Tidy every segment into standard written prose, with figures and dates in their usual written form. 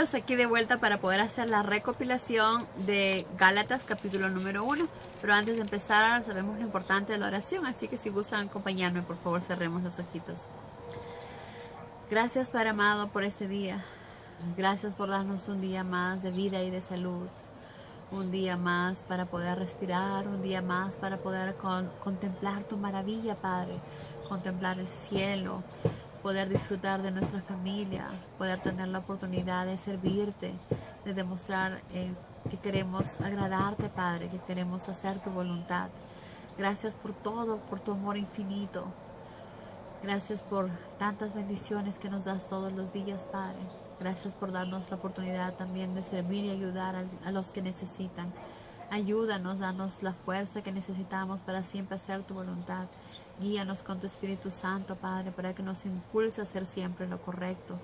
amigos, aquí de vuelta para poder hacer la recopilación de Gálatas capítulo número 1. Pero antes de empezar, sabemos lo importante de la oración, así que si gustan acompañarme, por favor cerremos los ojitos. Gracias, Padre amado, por este día. Gracias por darnos un día más de vida y de salud. Un día más para poder respirar, un día más para poder contemplar tu maravilla, Padre. Contemplar el cielo, poder disfrutar de nuestra familia, poder tener la oportunidad de servirte, de demostrar que queremos agradarte, Padre, que queremos hacer tu voluntad. Gracias por todo, por tu amor infinito. Gracias por tantas bendiciones que nos das todos los días, Padre. Gracias por darnos la oportunidad también de servir y ayudar a los que necesitan. Ayúdanos, danos la fuerza que necesitamos para siempre hacer tu voluntad. Guíanos con tu Espíritu Santo, Padre, para que nos impulse a hacer siempre lo correcto.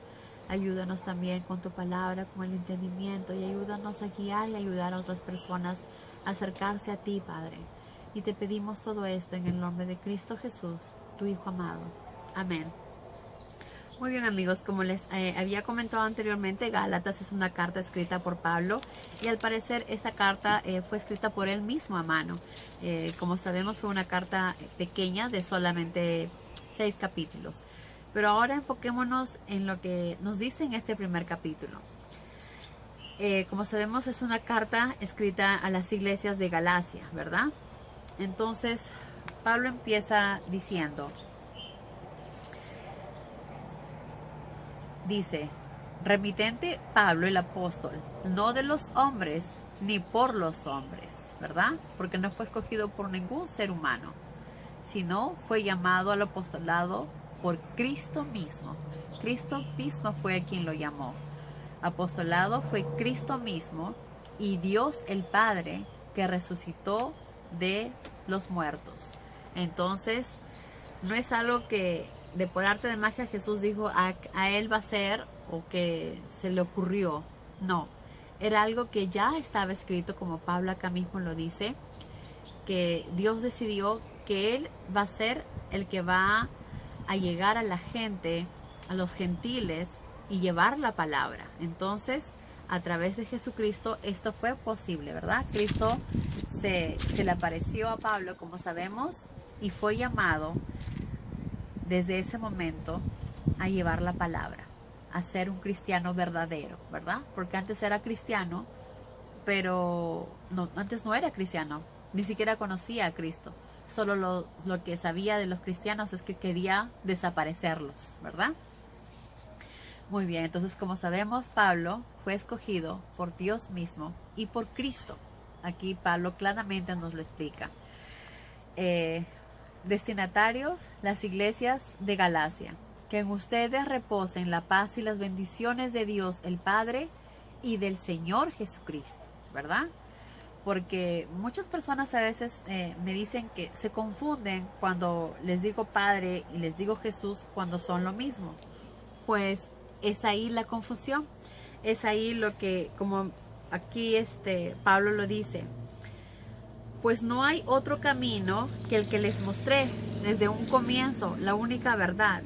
Ayúdanos también con tu palabra, con el entendimiento, y ayúdanos a guiar y ayudar a otras personas a acercarse a ti, Padre. Y te pedimos todo esto en el nombre de Cristo Jesús, tu Hijo amado. Amén. Muy bien, amigos, como les había comentado anteriormente, Gálatas es una carta escrita por Pablo, y al parecer esta carta fue escrita por él mismo a mano. Como sabemos, fue una carta pequeña de solamente 6 capítulos. Pero ahora enfoquémonos en lo que nos dice en este primer capítulo. Como sabemos, es una carta escrita a las iglesias de Galacia, ¿verdad? Entonces, Pablo empieza diciendo... Dice, remitente Pablo el apóstol, no de los hombres ni por los hombres, ¿verdad? Porque no fue escogido por ningún ser humano, sino fue llamado al apostolado por Cristo mismo. Cristo mismo fue quien lo llamó. Apostolado fue Cristo mismo y Dios el Padre que resucitó de los muertos. Entonces, no es algo que de por arte de magia Jesús dijo a él va a ser, o que se le ocurrió. No, era algo que ya estaba escrito, como Pablo acá mismo lo dice, que Dios decidió que él va a ser el que va a llegar a la gente, a los gentiles, y llevar la palabra. Entonces, a través de Jesucristo esto fue posible, ¿verdad? Cristo se le apareció a Pablo, como sabemos, y fue llamado desde ese momento a llevar la palabra, a ser un cristiano verdadero, ¿verdad? Porque antes era cristiano, pero antes no era cristiano, ni siquiera conocía a Cristo. Solo lo que sabía de los cristianos es que quería desaparecerlos, ¿verdad? Muy bien, entonces como sabemos, Pablo fue escogido por Dios mismo y por Cristo. Aquí Pablo claramente nos lo explica. Destinatarios, las iglesias de Galacia, que en ustedes reposen la paz y las bendiciones de Dios el Padre y del Señor Jesucristo, ¿verdad? Porque muchas personas a veces me dicen que se confunden cuando les digo Padre y les digo Jesús cuando son lo mismo. Pues es ahí la confusión, es ahí lo que, como aquí Pablo lo dice, pues no hay otro camino que el que les mostré desde un comienzo, la única verdad.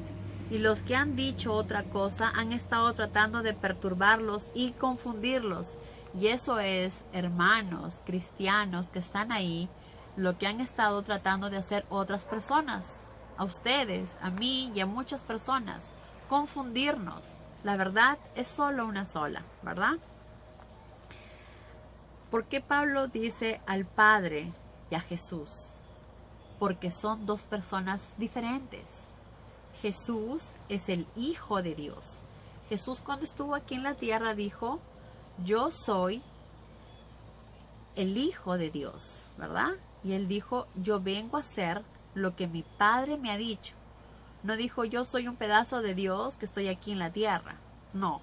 Y los que han dicho otra cosa han estado tratando de perturbarlos y confundirlos. Y eso es, hermanos cristianos que están ahí, lo que han estado tratando de hacer otras personas. A ustedes, a mí y a muchas personas. Confundirnos. La verdad es solo una sola, ¿verdad? ¿Por qué Pablo dice al Padre y a Jesús? Porque son dos personas diferentes. Jesús es el Hijo de Dios. Jesús, cuando estuvo aquí en la tierra, dijo, yo soy el Hijo de Dios, ¿verdad? Y él dijo, yo vengo a hacer lo que mi Padre me ha dicho. No dijo, yo soy un pedazo de Dios que estoy aquí en la tierra. No.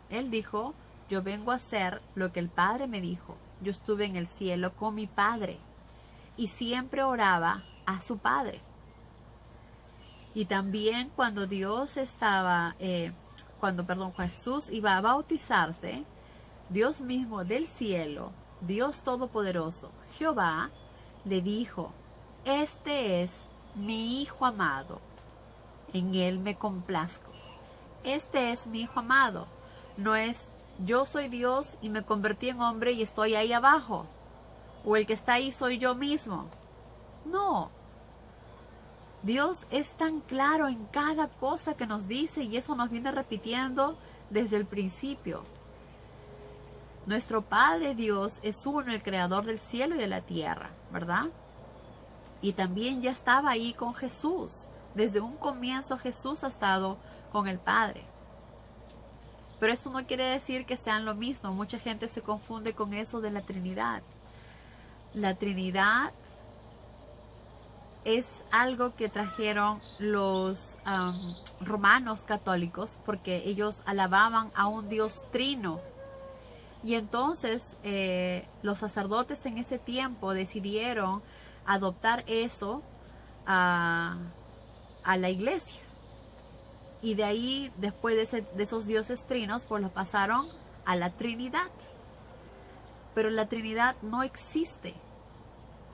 Él dijo, yo vengo a hacer lo que el Padre me dijo. Yo estuve en el cielo con mi Padre y siempre oraba a su Padre. Y también cuando Jesús iba a bautizarse, Dios mismo del cielo, Dios Todopoderoso, Jehová, le dijo, este es mi Hijo amado, en él me complazco. Este es mi Hijo amado. No es yo soy Dios y me convertí en hombre y estoy ahí abajo. O el que está ahí soy yo mismo. No. Dios es tan claro en cada cosa que nos dice y eso nos viene repitiendo desde el principio. Nuestro Padre Dios es uno, el creador del cielo y de la tierra, ¿verdad? Y también ya estaba ahí con Jesús. Desde un comienzo Jesús ha estado con el Padre. Pero eso no quiere decir que sean lo mismo. Mucha gente se confunde con eso de la Trinidad. La Trinidad es algo que trajeron los romanos católicos porque ellos alababan a un Dios trino. Y entonces los sacerdotes en ese tiempo decidieron adoptar eso a la iglesia. Y de ahí, después de esos dioses trinos, pues los pasaron a la Trinidad. Pero la Trinidad no existe.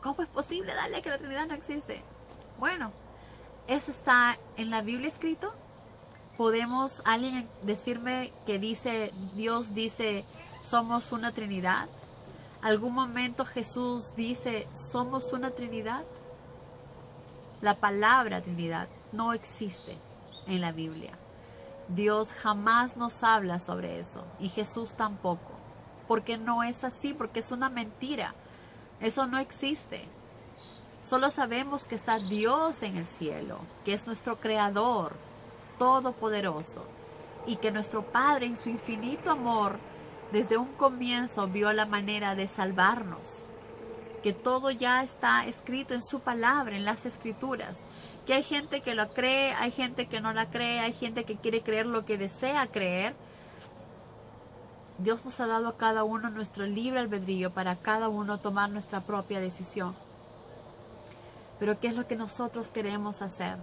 ¿Cómo es posible darle que la Trinidad no existe? Bueno, eso está en la Biblia escrito. ¿Podemos alguien decirme que Dios dice, somos una Trinidad? ¿Algún momento Jesús dice, somos una Trinidad? La palabra Trinidad no existe en la Biblia. Dios jamás nos habla sobre eso y Jesús tampoco. Porque no es así, porque es una mentira. Eso no existe. Solo sabemos que está Dios en el cielo, que es nuestro Creador todopoderoso y que nuestro Padre en su infinito amor desde un comienzo vio la manera de salvarnos, que todo ya está escrito en su palabra, en las escrituras, que hay gente que lo cree, hay gente que no la cree, hay gente que quiere creer lo que desea creer. Dios nos ha dado a cada uno nuestro libre albedrío para cada uno tomar nuestra propia decisión. Pero ¿qué es lo que nosotros queremos hacer?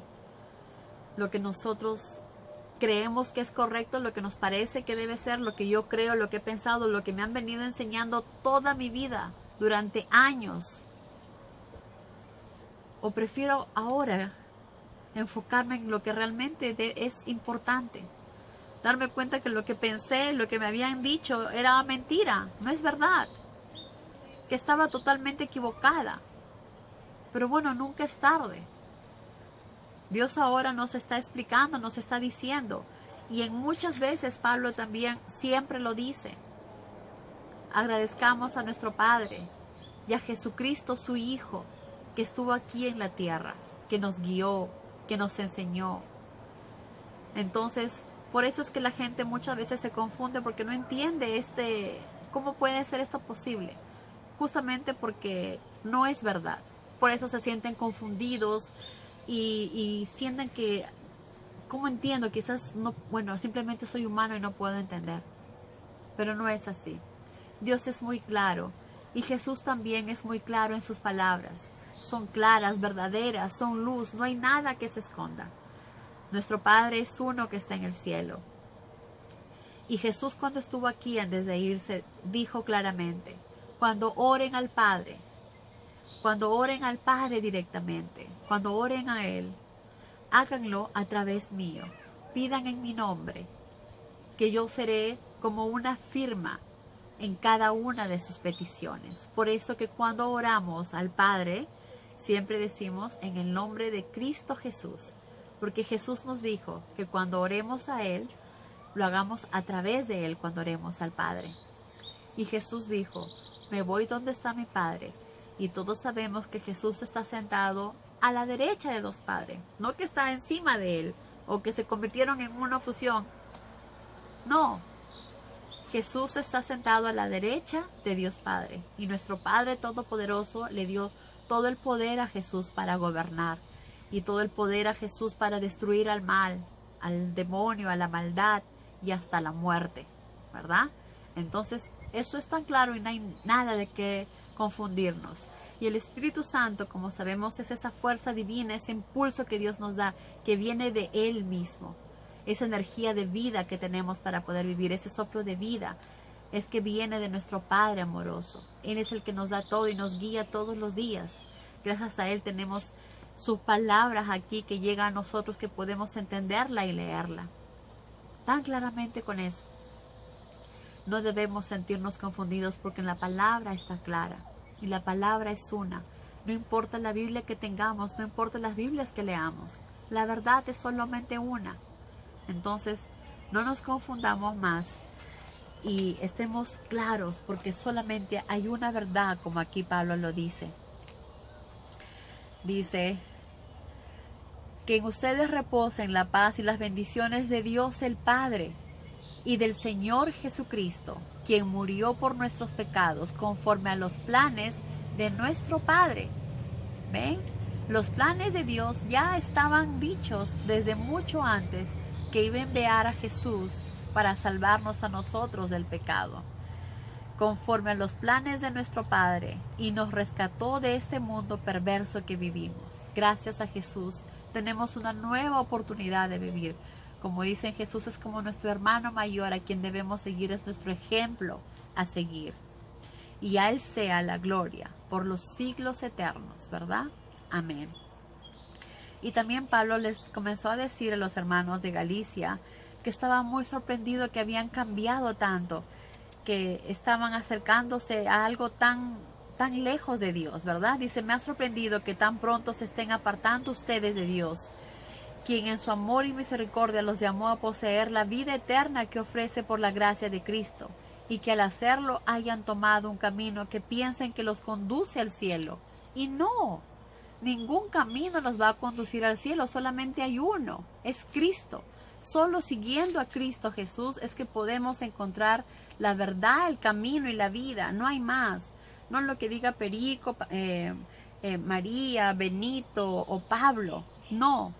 Lo que nosotros creemos que es correcto, lo que nos parece que debe ser, lo que yo creo, lo que he pensado, lo que me han venido enseñando toda mi vida, durante años. O prefiero ahora enfocarme en lo que realmente es importante. Darme cuenta que lo que pensé, lo que me habían dicho era mentira, no es verdad. Que estaba totalmente equivocada. Pero bueno, nunca es tarde. Dios ahora nos está explicando, nos está diciendo. Y en muchas veces Pablo también siempre lo dice. Agradezcamos a nuestro Padre y a Jesucristo su Hijo, que estuvo aquí en la tierra, que nos guió, que nos enseñó. Entonces, por eso es que la gente muchas veces se confunde porque no entiende cómo puede ser esto posible. Justamente porque no es verdad. Por eso se sienten confundidos y sienten que, ¿cómo entiendo? Quizás no, bueno, simplemente soy humano y no puedo entender. Pero no es así. Dios es muy claro y Jesús también es muy claro en sus palabras. Son claras, verdaderas, son luz, no hay nada que se esconda. Nuestro Padre es uno que está en el cielo. Y Jesús cuando estuvo aquí antes de irse, dijo claramente, cuando oren al Padre directamente, cuando oren a Él, háganlo a través mío. Pidan en mi nombre, que yo seré como una firma en cada una de sus peticiones. Por eso que cuando oramos al Padre, siempre decimos en el nombre de Cristo Jesús. Porque Jesús nos dijo que cuando oremos a Él, lo hagamos a través de Él cuando oremos al Padre. Y Jesús dijo, me voy donde está mi Padre. Y todos sabemos que Jesús está sentado a la derecha de Dios Padre. No que está encima de Él o que se convirtieron en una fusión. No. Jesús está sentado a la derecha de Dios Padre. Y nuestro Padre Todopoderoso le dio todo el poder a Jesús para gobernar. Y todo el poder a Jesús para destruir al mal, al demonio, a la maldad y hasta la muerte, ¿verdad? Entonces, eso es tan claro y no hay nada de qué confundirnos. Y el Espíritu Santo, como sabemos, es esa fuerza divina, ese impulso que Dios nos da, que viene de Él mismo. Esa energía de vida que tenemos para poder vivir, ese soplo de vida, es que viene de nuestro Padre amoroso. Él es el que nos da todo y nos guía todos los días. Gracias a Él tenemos sus palabras aquí que llegan a nosotros, que podemos entenderla y leerla tan claramente con eso. no debemos sentirnos confundidos porque la palabra está clara y la palabra es una. No importa la Biblia que tengamos, no importa las Biblias que leamos, la verdad es solamente una. Entonces, no nos confundamos más y estemos claros porque solamente hay una verdad, como aquí Pablo lo dice. Dice que en ustedes reposen la paz y las bendiciones de Dios el Padre y del Señor Jesucristo, quien murió por nuestros pecados conforme a los planes de nuestro Padre. ¿Ven? Los planes de Dios ya estaban dichos desde mucho antes que iba a enviar a Jesús para salvarnos a nosotros del pecado, conforme a los planes de nuestro Padre, y nos rescató de este mundo perverso que vivimos. Gracias a Jesús tenemos una nueva oportunidad de vivir. Como dicen, Jesús es como nuestro hermano mayor a quien debemos seguir, es nuestro ejemplo a seguir. Y a Él sea la gloria por los siglos eternos, ¿verdad? Amén. Y también Pablo les comenzó a decir a los hermanos de Galicia que estaba muy sorprendido que habían cambiado tanto, que estaban acercándose a algo tan lejos de Dios, ¿verdad? Dice, me ha sorprendido que tan pronto se estén apartando ustedes de Dios, quien en su amor y misericordia los llamó a poseer la vida eterna que ofrece por la gracia de Cristo, y que al hacerlo hayan tomado un camino que piensen que los conduce al cielo. Y no, ningún camino nos va a conducir al cielo, solamente hay uno, es Cristo. Solo siguiendo a Cristo Jesús es que podemos encontrar la verdad, el camino y la vida, no hay más. No lo que diga Perico, María, Benito o Pablo, no.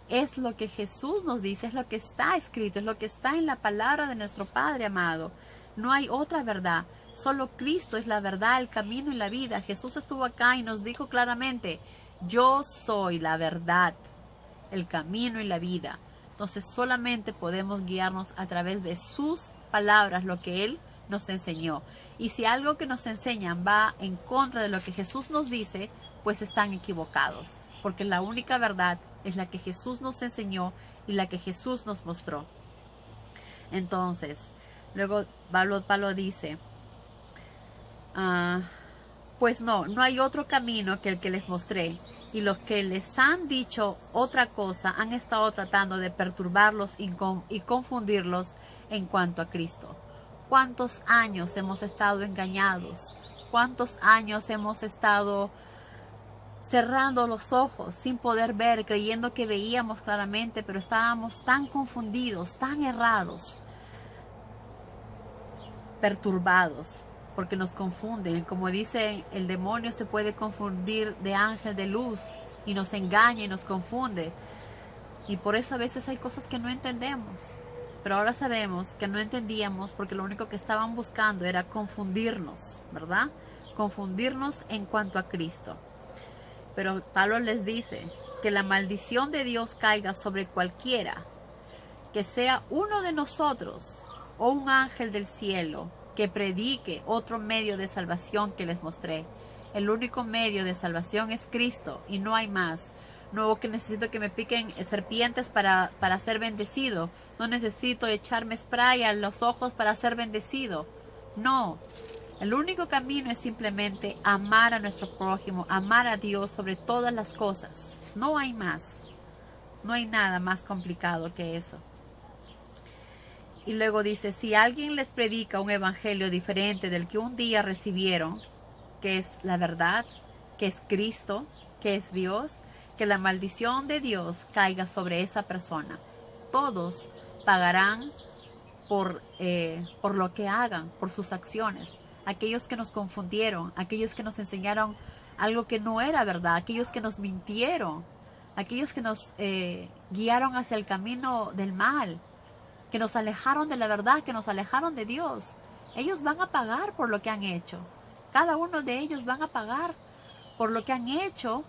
Es lo que Jesús nos dice, es lo que está escrito, es lo que está en la palabra de nuestro Padre amado. No hay otra verdad, solo Cristo es la verdad, el camino y la vida. Jesús estuvo acá y nos dijo claramente, yo soy la verdad, el camino y la vida. Entonces solamente podemos guiarnos a través de sus palabras, lo que Él nos enseñó. Y si algo que nos enseñan va en contra de lo que Jesús nos dice, pues están equivocados, porque la única verdad es la que Jesús nos enseñó y la que Jesús nos mostró. Entonces, luego Pablo dice, pues no hay otro camino que el que les mostré, y los que les han dicho otra cosa han estado tratando de perturbarlos y confundirlos en cuanto a Cristo. ¿Cuántos años hemos estado engañados? ¿Cuántos años hemos estado cerrando los ojos sin poder ver, creyendo que veíamos claramente, pero estábamos tan confundidos, tan errados, perturbados, porque nos confunden? Como dicen, el demonio se puede confundir de ángel de luz y nos engaña y nos confunde. Y por eso a veces hay cosas que no entendemos. Pero ahora sabemos que no entendíamos porque lo único que estaban buscando era confundirnos, ¿verdad? Confundirnos en cuanto a Cristo. Pero Pablo les dice que la maldición de Dios caiga sobre cualquiera, que sea uno de nosotros o un ángel del cielo, que predique otro medio de salvación que les mostré. El único medio de salvación es Cristo y no hay más. No que necesito que me piquen serpientes para ser bendecido. No necesito echarme spray a los ojos para ser bendecido. No. El único camino es simplemente amar a nuestro prójimo, amar a Dios sobre todas las cosas. No hay más. No hay nada más complicado que eso. Y luego dice, si alguien les predica un evangelio diferente del que un día recibieron, que es la verdad, que es Cristo, que es Dios, que la maldición de Dios caiga sobre esa persona. Todos pagarán por lo que hagan, por sus acciones. Aquellos que nos confundieron, aquellos que nos enseñaron algo que no era verdad, aquellos que nos mintieron, aquellos que nos guiaron hacia el camino del mal, que nos alejaron de la verdad, que nos alejaron de Dios. Ellos van a pagar por lo que han hecho. Cada uno de ellos van a pagar por lo que han hecho,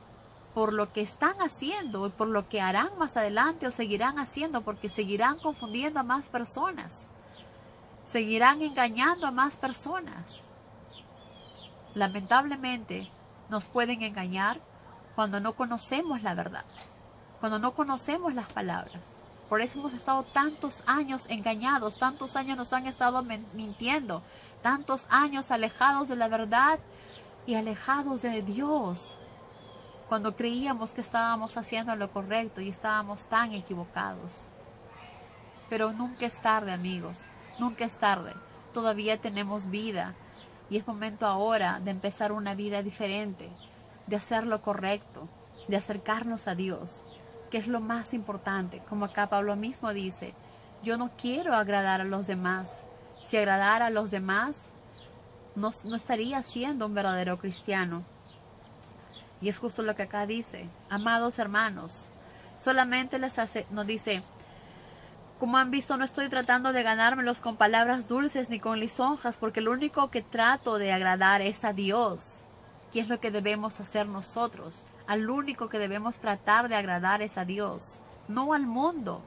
por lo que están haciendo y por lo que harán más adelante o seguirán haciendo, porque seguirán confundiendo a más personas. Seguirán engañando a más personas. Lamentablemente nos pueden engañar cuando no conocemos la verdad, cuando no conocemos las palabras. Por eso hemos estado tantos años engañados, tantos años nos han estado mintiendo, tantos años alejados de la verdad y alejados de Dios, cuando creíamos que estábamos haciendo lo correcto y estábamos tan equivocados. Pero nunca es tarde, amigos, nunca es tarde. Todavía tenemos vida y es momento ahora de empezar una vida diferente, de hacer lo correcto, de acercarnos a Dios, que es lo más importante. Como acá Pablo mismo dice, yo no quiero agradar a los demás. Si agradara a los demás, no estaría siendo un verdadero cristiano. Y es justo lo que acá dice, amados hermanos, solamente nos dice, como han visto, no estoy tratando de ganármelos con palabras dulces ni con lisonjas, porque lo único que trato de agradar es a Dios. ¿Qué es lo que debemos hacer nosotros? Al único que debemos tratar de agradar es a Dios, no al mundo.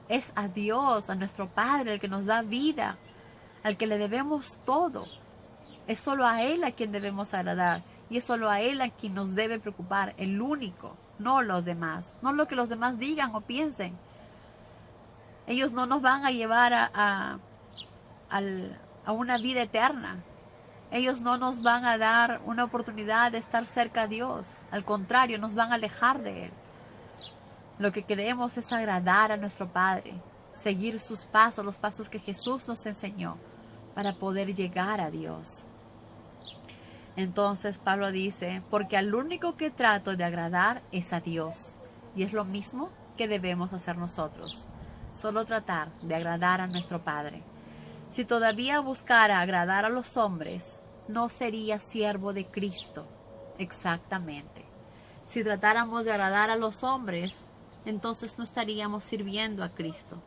Es a Dios, a nuestro Padre, el que nos da vida, al que le debemos todo. Es solo a Él a quien debemos agradar y es solo a Él a quien nos debe preocupar, el único, no los demás, no lo que los demás digan o piensen. Ellos no nos van a llevar a una vida eterna. Ellos no nos van a dar una oportunidad de estar cerca de Dios. Al contrario, nos van a alejar de Él. Lo que queremos es agradar a nuestro Padre, seguir sus pasos, los pasos que Jesús nos enseñó para poder llegar a Dios. Entonces Pablo dice, porque al único que trato de agradar es a Dios. Y es lo mismo que debemos hacer nosotros. Solo tratar de agradar a nuestro Padre. Si todavía buscara agradar a los hombres, no sería siervo de Cristo. Exactamente. Si tratáramos de agradar a los hombres, entonces no estaríamos sirviendo a Cristo.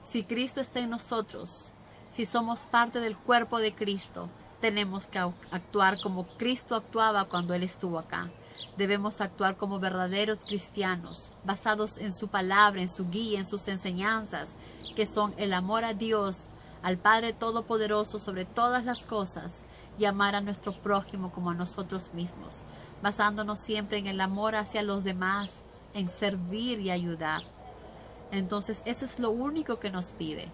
Si Cristo está en nosotros, si somos parte del cuerpo de Cristo, tenemos que actuar como Cristo actuaba cuando Él estuvo acá. Debemos actuar como verdaderos cristianos, basados en su palabra, en su guía, en sus enseñanzas, que son el amor a Dios, al Padre Todopoderoso sobre todas las cosas, y amar a nuestro prójimo como a nosotros mismos, basándonos siempre en el amor hacia los demás, en servir y ayudar. Entonces, eso es lo único que nos pide.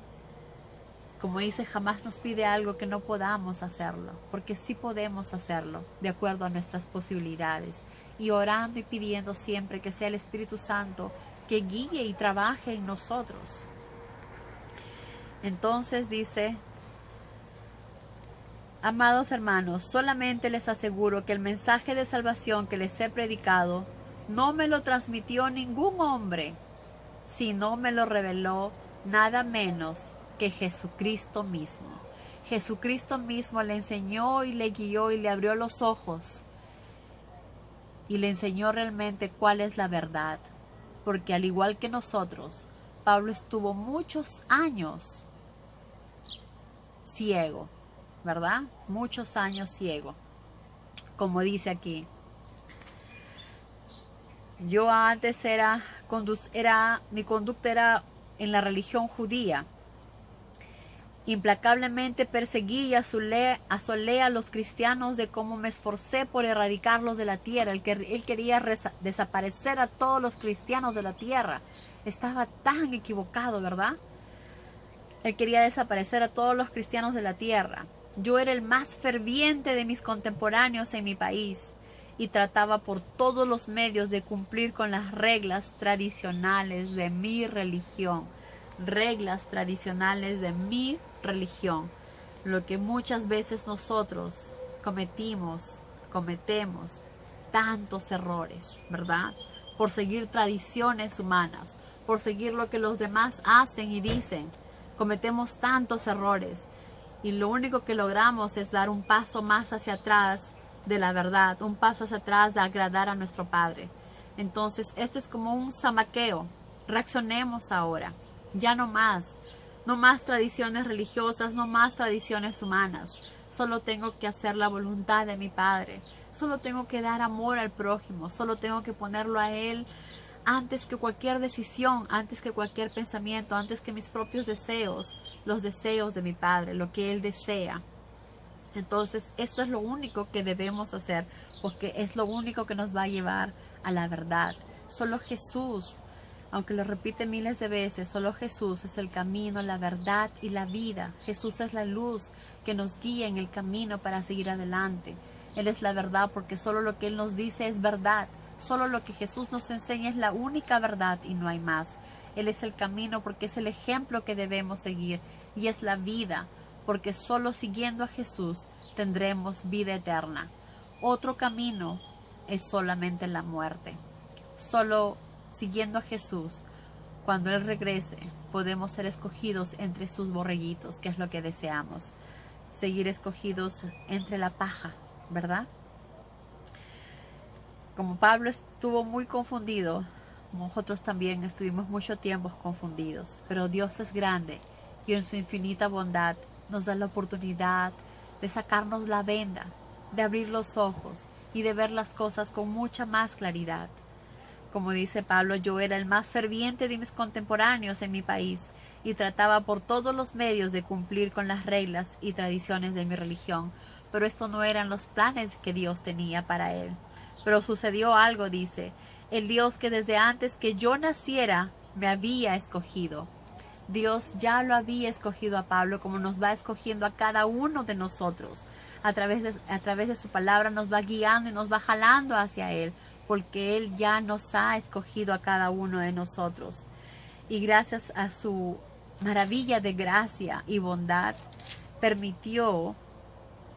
Como dice, jamás nos pide algo que no podamos hacerlo, porque sí podemos hacerlo, de acuerdo a nuestras posibilidades, y orando y pidiendo siempre que sea el Espíritu Santo que guíe y trabaje en nosotros. Entonces dice, amados hermanos, solamente les aseguro que el mensaje de salvación que les he predicado no me lo transmitió ningún hombre, sino me lo reveló nada menos que Jesucristo mismo. Jesucristo mismo le enseñó y le guió y le abrió los ojos y le enseñó realmente cuál es la verdad, porque al igual que nosotros, Pablo estuvo muchos años ciego, ¿verdad? Muchos años ciego, como dice aquí. Yo antes mi conducta era en la religión judía. Implacablemente perseguí y asolé a los cristianos de cómo me esforcé por erradicarlos de la tierra. Él quería desaparecer a todos los cristianos de la tierra. Estaba tan equivocado, ¿verdad? Él quería desaparecer a todos los cristianos de la tierra. Yo era el más ferviente de mis contemporáneos en mi país y trataba por todos los medios de cumplir con las reglas tradicionales de mi religión. Reglas tradicionales de mi religión, lo que muchas veces nosotros cometemos tantos errores, ¿verdad? Por seguir tradiciones humanas, por seguir lo que los demás hacen y dicen, cometemos tantos errores y lo único que logramos es dar un paso más hacia atrás de la verdad, un paso hacia atrás de agradar a nuestro Padre. Entonces esto es como un zamaqueo. Reaccionemos ahora. Ya no más tradiciones religiosas, no más tradiciones humanas. Solo tengo que hacer la voluntad de mi Padre. Solo tengo que dar amor al prójimo. Solo tengo que ponerlo a Él antes que cualquier decisión, antes que cualquier pensamiento, antes que mis propios deseos, los deseos de mi Padre, lo que Él desea. Entonces, esto es lo único que debemos hacer, porque es lo único que nos va a llevar a la verdad. Solo Jesús Aunque lo repite miles de veces, solo Jesús es el camino, la verdad y la vida. Jesús es la luz que nos guía en el camino para seguir adelante. Él es la verdad porque solo lo que Él nos dice es verdad. Solo lo que Jesús nos enseña es la única verdad y no hay más. Él es el camino porque es el ejemplo que debemos seguir. Y es la vida porque solo siguiendo a Jesús tendremos vida eterna. Otro camino es solamente la muerte. Solo siguiendo a Jesús, cuando Él regrese, podemos ser escogidos entre sus borreguitos, que es lo que deseamos. Seguir escogidos entre la paja, ¿verdad? Como Pablo estuvo muy confundido, nosotros también estuvimos mucho tiempo confundidos. Pero Dios es grande y en su infinita bondad nos da la oportunidad de sacarnos la venda, de abrir los ojos y de ver las cosas con mucha más claridad. Como dice Pablo, yo era el más ferviente de mis contemporáneos en mi país y trataba por todos los medios de cumplir con las reglas y tradiciones de mi religión, pero estos no eran los planes que Dios tenía para él. Pero sucedió algo, dice, el Dios que desde antes que yo naciera me había escogido. Dios ya lo había escogido a Pablo como nos va escogiendo a cada uno de nosotros. A través de su palabra nos va guiando y nos va jalando hacia Él, porque Él ya nos ha escogido a cada uno de nosotros. Y gracias a su maravilla de gracia y bondad, permitió,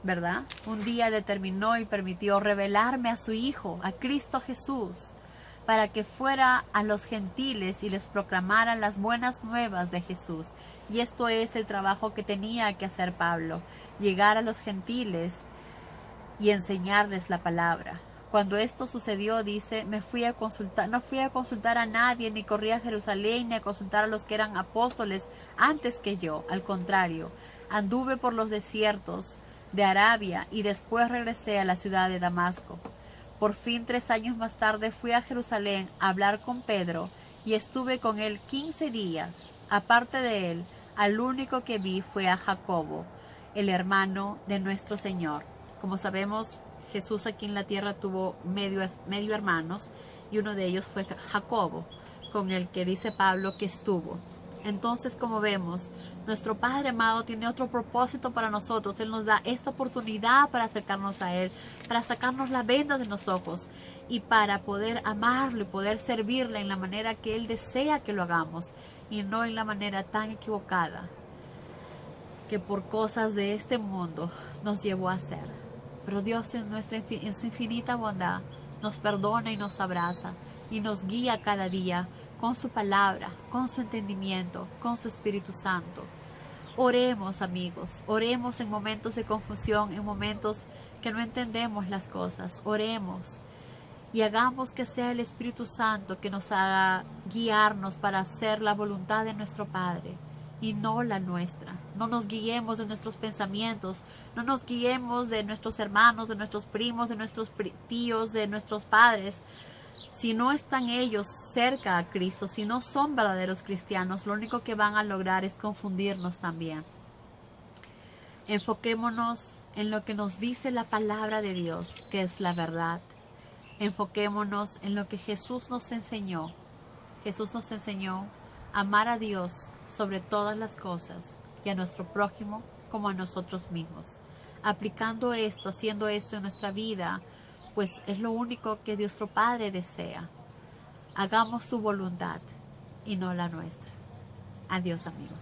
¿verdad? Un día determinó y permitió revelarme a su Hijo, a Cristo Jesús, para que fuera a los gentiles y les proclamara las buenas nuevas de Jesús. Y esto es el trabajo que tenía que hacer Pablo, llegar a los gentiles y enseñarles la palabra. Cuando esto sucedió, dice, no fui a consultar a nadie, ni corrí a Jerusalén, ni a consultar a los que eran apóstoles antes que yo. Al contrario, anduve por los desiertos de Arabia y después regresé a la ciudad de Damasco. Por fin 3 años más tarde fui a Jerusalén a hablar con Pedro y estuve con él 15 días. Aparte de él, al único que vi fue a Jacobo, el hermano de nuestro Señor. Como sabemos, Jesús aquí en la tierra tuvo medio hermanos y uno de ellos fue Jacobo, con el que dice Pablo que estuvo. Entonces, como vemos, nuestro Padre amado tiene otro propósito para nosotros. Él nos da esta oportunidad para acercarnos a Él, para sacarnos la venda de los ojos y para poder amarlo y poder servirle en la manera que Él desea que lo hagamos y no en la manera tan equivocada que por cosas de este mundo nos llevó a hacer. Pero Dios en su infinita bondad nos perdona y nos abraza y nos guía cada día con su palabra, con su entendimiento, con su Espíritu Santo. Oremos, amigos, oremos en momentos de confusión, en momentos que no entendemos las cosas. Oremos y hagamos que sea el Espíritu Santo que nos haga guiarnos para hacer la voluntad de nuestro Padre y no la nuestra. No nos guiemos de nuestros pensamientos, no nos guiemos de nuestros hermanos, de nuestros primos, de nuestros tíos, de nuestros padres. Si no están ellos cerca a Cristo, si no son verdaderos cristianos, lo único que van a lograr es confundirnos también. Enfoquémonos en lo que nos dice la palabra de Dios, que es la verdad. Enfoquémonos en lo que Jesús nos enseñó. Jesús nos enseñó a amar a Dios sobre todas las cosas y a nuestro prójimo como a nosotros mismos. Aplicando esto, haciendo esto en nuestra vida, pues es lo único que nuestro Padre desea. Hagamos su voluntad y no la nuestra. Adiós, amigos.